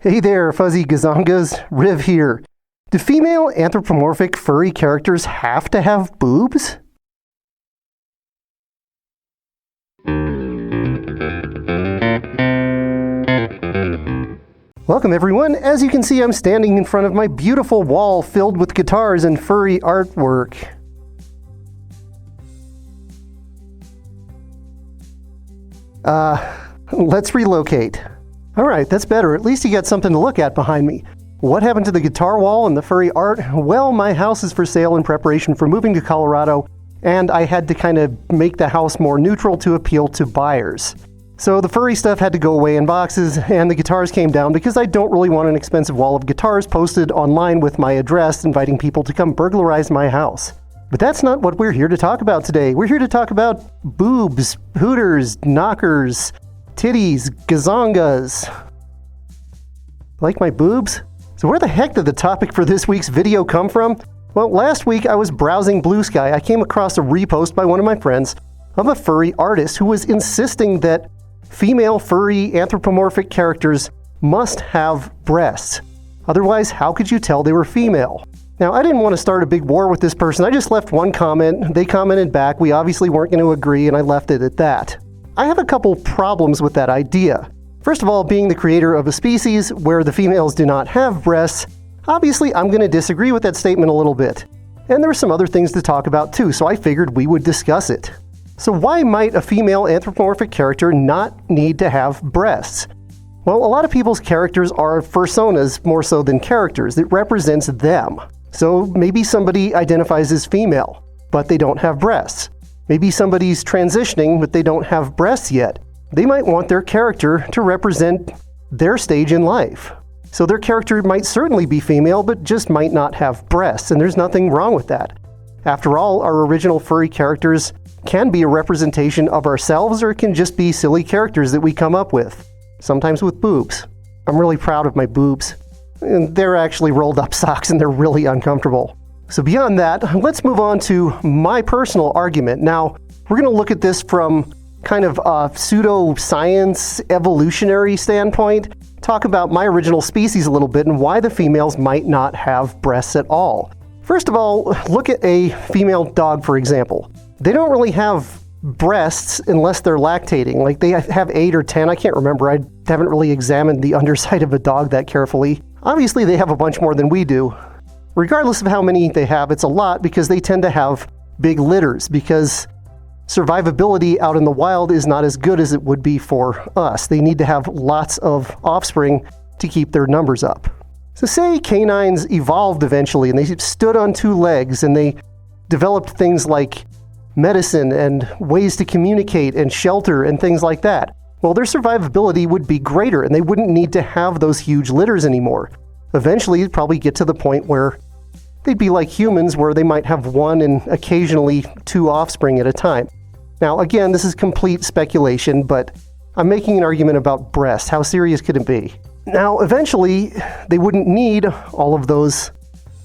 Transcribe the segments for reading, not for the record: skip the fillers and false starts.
Hey there, fuzzy gazongas. Riv here. Do female anthropomorphic furry characters have to have boobs? Welcome everyone. As you can see, I'm standing in front of my beautiful wall filled with guitars and furry artwork. Let's relocate. Alright, that's better. At least you got something to look at behind me. What happened to the guitar wall and the furry art? Well, my house is for sale in preparation for moving to Colorado, and I had to kind of make the house more neutral to appeal to buyers. So the furry stuff had to go away in boxes, and the guitars came down because I don't really want an expensive wall of guitars posted online with my address inviting people to come burglarize my house. But that's not what we're here to talk about today. We're here to talk about boobs, hooters, knockers, titties, gazongas. Like my boobs? So where the heck did the topic for this week's video come from? Well, last week I was browsing Blue Sky. I came across a repost by one of my friends of a furry artist who was insisting that female furry anthropomorphic characters must have breasts. Otherwise, how could you tell they were female? Now, I didn't want to start a big war with this person. I just left one comment. They commented back. We obviously weren't going to agree, and I left it at that. I have a couple problems with that idea. First of all, being the creator of a species where the females do not have breasts, obviously I'm going to disagree with that statement a little bit. And there are some other things to talk about too, so I figured we would discuss it. So why might a female anthropomorphic character not need to have breasts? Well, a lot of people's characters are personas more so than characters. It represents them. So maybe somebody identifies as female, but they don't have breasts. Maybe somebody's transitioning, but they don't have breasts yet. They might want their character to represent their stage in life. So their character might certainly be female, but just might not have breasts, and there's nothing wrong with that. After all, our original furry characters can be a representation of ourselves, or it can just be silly characters that we come up with, sometimes with boobs. I'm really proud of my boobs. And they're actually rolled up socks, and they're really uncomfortable. So beyond that, let's move on to my personal argument. Now, we're going to look at this from kind of a pseudo-science evolutionary standpoint, talk about my original species a little bit and why the females might not have breasts at all. First of all, look at a female dog, for example. They don't really have breasts unless they're lactating. Like they have 8 or 10, I can't remember. I haven't really examined the underside of a dog that carefully. Obviously, they have a bunch more than we do. Regardless of how many they have, it's a lot because they tend to have big litters because survivability out in the wild is not as good as it would be for us. They need to have lots of offspring to keep their numbers up. So say canines evolved eventually and they stood on 2 legs and they developed things like medicine and ways to communicate and shelter and things like that. Well, their survivability would be greater and they wouldn't need to have those huge litters anymore. Eventually, you'd probably get to the point where they'd be like humans, where they might have 1 and occasionally 2 offspring at a time. Now, again, this is complete speculation, but I'm making an argument about breasts. How serious could it be? Now, eventually, they wouldn't need all of those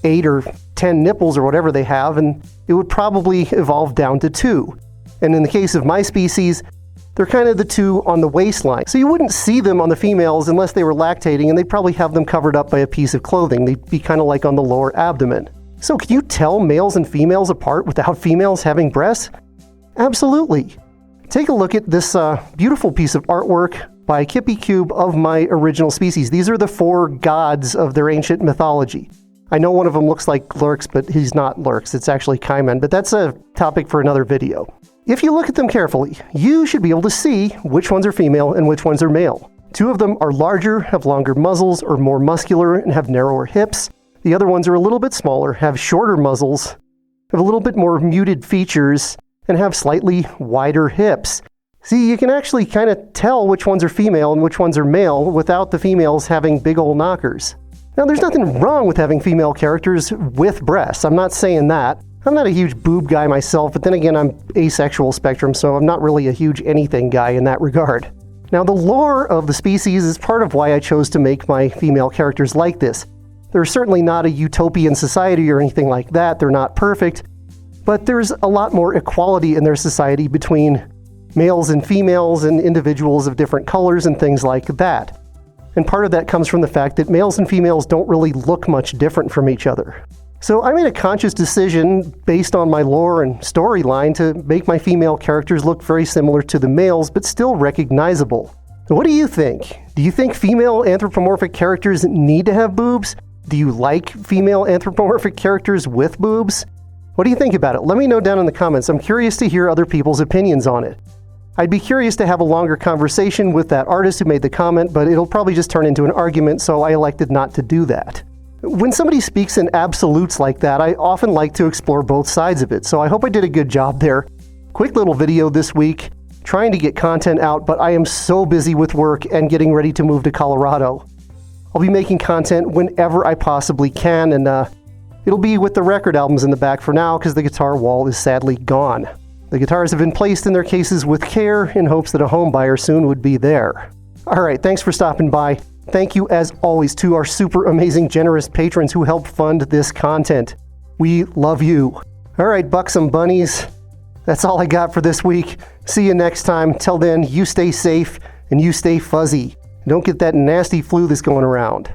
8 or 10 nipples or whatever they have, and it would probably evolve down to 2. And in the case of my species, they're kind of the 2 on the waistline. So you wouldn't see them on the females unless they were lactating, and they'd probably have them covered up by a piece of clothing. They'd be kind of like on the lower abdomen. So can you tell males and females apart without females having breasts? Absolutely. Take a look at this beautiful piece of artwork by Kippy Cube of my original species. These are the 4 gods of their ancient mythology. I know one of them looks like Lurks, but he's not Lurks. It's actually Kaiman, but that's a topic for another video. If you look at them carefully, you should be able to see which ones are female and which ones are male. 2 of them are larger, have longer muzzles, are more muscular, and have narrower hips. The other ones are a little bit smaller, have shorter muzzles, have a little bit more muted features, and have slightly wider hips. See, you can actually kind of tell which ones are female and which ones are male without the females having big old knockers. Now, there's nothing wrong with having female characters with breasts. I'm not saying that. I'm not a huge boob guy myself, but then again, I'm asexual spectrum, so I'm not really a huge anything guy in that regard. Now, the lore of the species is part of why I chose to make my female characters like this. They're certainly not a utopian society or anything like that. They're not perfect, but there's a lot more equality in their society between males and females and individuals of different colors and things like that. And part of that comes from the fact that males and females don't really look much different from each other. So I made a conscious decision based on my lore and storyline to make my female characters look very similar to the males, but still recognizable. What do you think? Do you think female anthropomorphic characters need to have boobs? Do you like female anthropomorphic characters with boobs? What do you think about it? Let me know down in the comments. I'm curious to hear other people's opinions on it. I'd be curious to have a longer conversation with that artist who made the comment, but it'll probably just turn into an argument, so I elected not to do that. When somebody speaks in absolutes like that, I often like to explore both sides of it, so I hope I did a good job there. Quick little video this week, trying to get content out, but I am so busy with work and getting ready to move to Colorado. I'll be making content whenever I possibly can, and it'll be with the record albums in the back for now because the guitar wall is sadly gone. The guitars have been placed in their cases with care in hopes that a home buyer soon would be there. Alright, thanks for stopping by. Thank you as always to our super amazing generous patrons who help fund this content. We love you. Alright, buxom bunnies. That's all I got for this week. See you next time. Till then, you stay safe and you stay fuzzy. Don't get that nasty flu that's going around.